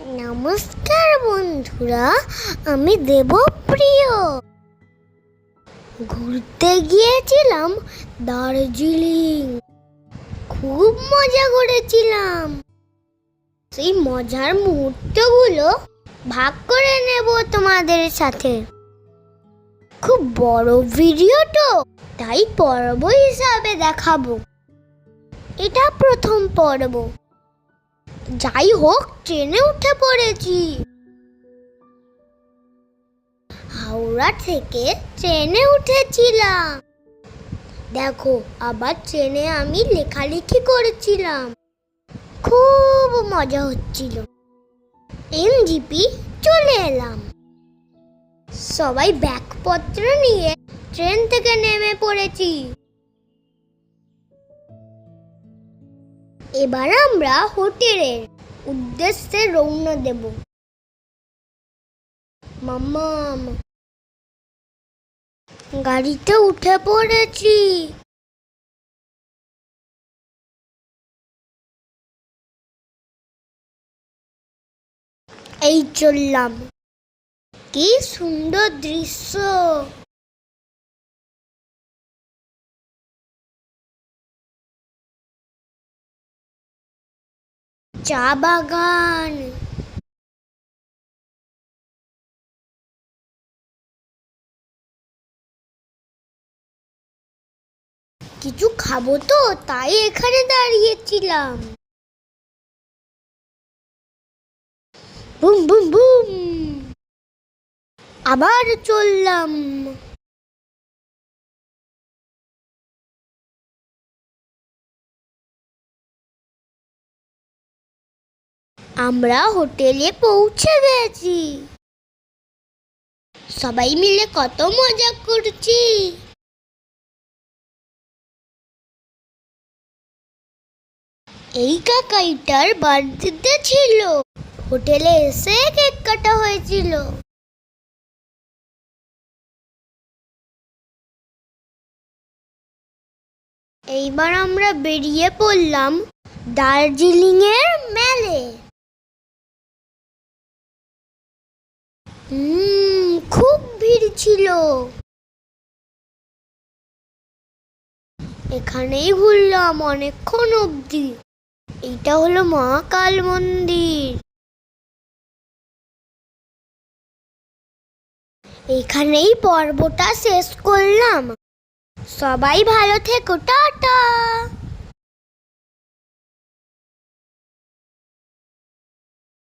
নমস্কার বন্ধুরা, আমি দেবপ্রিয়। ঘুরতে গিয়েছিলাম দার্জিলিং। খুব মজা করেছিলাম। সেই মজার মুহূর্তগুলো ভাগ করে নেব তোমাদের সাথে। খুব বড় ভিডিও তো, তাই পর্ব হিসাবে দেখাবো। এটা প্রথম পর্ব। যাই হোক, ট্রেনে উঠে পড়েছি। হাওড়া থেকে ট্রেনে উঠেছিলাম। দেখো, আবার ট্রেনে আমি লেখালেখি করেছিলাম। খুব মজা হচ্ছিল। এনজিপি চলে এলাম। সবাই ব্যাগপত্র নিয়ে ট্রেন থেকে নেমে পড়েছি। এবার আমরা হোটেলের উদ্দেশ্যে রওনা দেব। মাম্মাম, গাড়িতে উঠে পড়েছি। এই চললাম। কি সুন্দর দৃশ্য! চা বাগান। কিছু খাবো তো, তাই এখানে দাঁড়িয়েছিলাম। বুম বুম বুম, আবার চললাম। আমরা হোটেলে পৌঁছে গেছি। সবাই মিলে কত মজা করছি। এই কাকাইটার বার্থডে ছিল। হোটেলে এসে কেক কাটা হয়েছিল। এইবার আমরা বেরিয়ে পড়লাম দার্জিলিং এর মেলে। খুব ভিড় ছিল। এখানেই ঘুরলাম অনেকক্ষণ অবধি। এইটা হলো মহাকাল মন্দির। এখানেই পর্বটা শেষ করলাম। সবাই ভালো থেকো, টাটা।